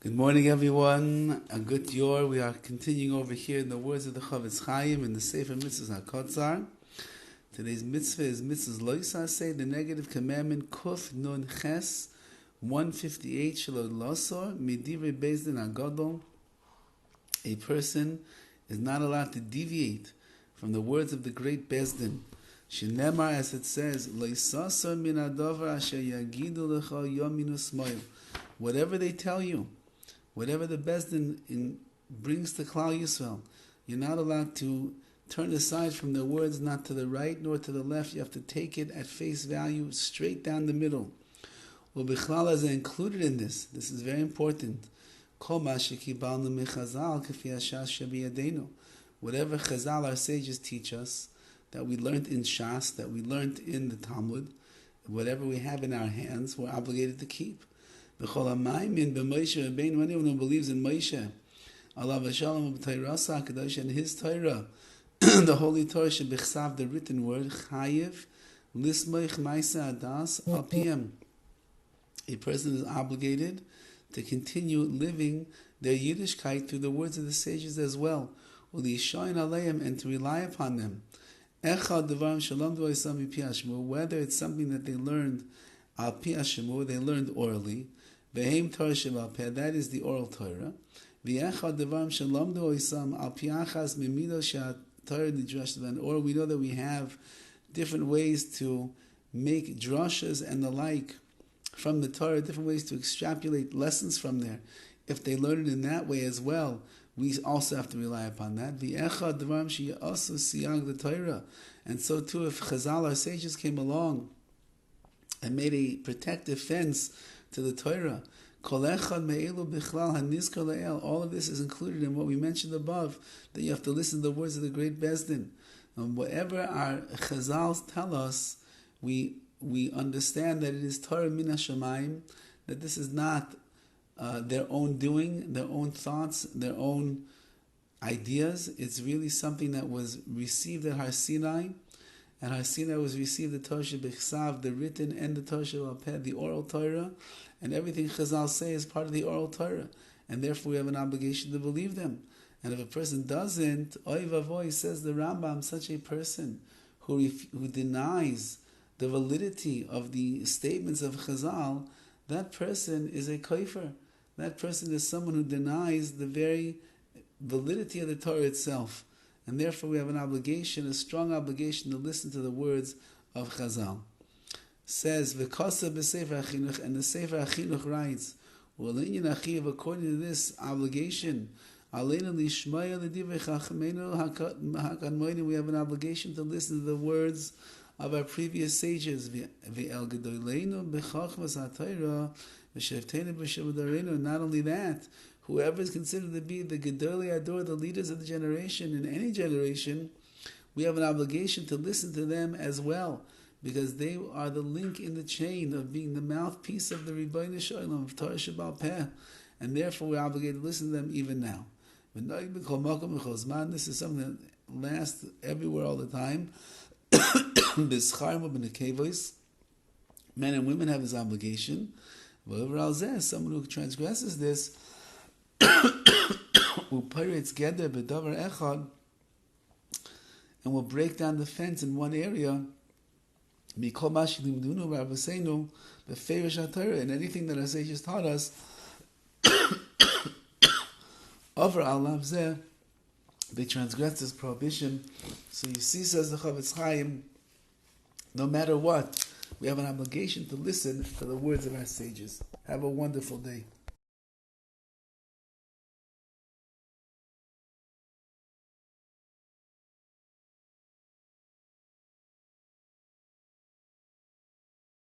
Good morning, everyone. A good yor. We are continuing over here in the words of the Horowitz in the Sefer HaMitzvos HaKotzar. Today's mitzvah is Mitzvah's Loisa, say the negative commandment Kuf Nun Ches 158 Shalod Losor Midivre Bezdin Agadol. A person is not allowed to deviate from the words of the great Bezdin. Shenemar, as it says, Loisasor min adover asher yagidu lecha yominu smoil. Whatever they tell you, whatever the Bezdin brings to Klal Yisrael, you're not allowed to turn aside from their words, not to the right nor to the left. You have to take it at face value, straight down the middle. Ubichlal is included in this. This is very important. Whatever Chazal, our sages, teach us, that we learned in Shas, that we learned in the Talmud, whatever we have in our hands, we're obligated to keep. Anyone who believes in Moshe, Allah v'shalom b'Torah HaKadosh, and his Torah, the Holy Torah, shebechsav, the written word, chayiv lismoich ma'aseh adas al piyam. A person is obligated to continue living their Yiddishkeit through the words of the sages as well, u'lishoin aleim, and to rely upon them. Echad devarim shalom d'oisam pi hashmu, whether it's something that they learned al pi hashmu, they learned orally. Ve'hem Torah shebal peh, that is the oral Torah. V'echad devarim shalom d'oisam al pi achas mimido she'at Torah nidrash d'van, or we know that we have different ways to make drashas and the like from the Torah, different ways to extrapolate lessons from there. If they learn it in that way as well, we also have to rely upon that. V'echad devarim she'asu siyag the Torah, and so too if Chazal, our sages, came along and made a protective fence to the Torah, all of this is included in what we mentioned above, that you have to listen to the words of the great Bezdin. And whatever our Chazals tell us, we understand that it is Torah min hashamayim, that this is not their own doing, their own thoughts, their own ideas. It's really something that was received at Har Sinai, and Har Sinai was received the Torah shebechsav, the written, and the Torah shebal peh, the oral Torah, and everything Chazal say is part of the oral Torah, and therefore we have an obligation to believe them. And if a person doesn't, oy vavoy, says the Rambam, such a person who denies the validity of the statements of Chazal, that person is a kafir. That person is someone who denies the very validity of the Torah itself. And therefore we have an obligation, a strong obligation, to listen to the words of Chazal. Says, V'kosa b'Sefer HaChinuch, and the Sefer HaChinuch writes, U'al'inyan achiv, according to this obligation, Aleinu lishmaya l'divrei chachmeinu hakadmonim, we have an obligation to listen to the words of our previous sages. V'el gedoleinu b'chachmas ha'Torah, v'shevteinu b'shevadarenu, and not only that, whoever is considered to be the Gedolei Ador, the leaders of the generation, in any generation, we have an obligation to listen to them as well, because they are the link in the chain of being the mouthpiece of the Rebbeinu Shalom, of Torah Shebal Peh, and therefore we're obligated to listen to them even now. This is something that lasts everywhere all the time. Men and women have this obligation. Someone who transgresses this, and will break down the fence in one area, and anything that our sages taught us, they transgress this prohibition. So you see, says the Horowitz, no matter what, we have an obligation to listen to the words of our sages. Have a wonderful day.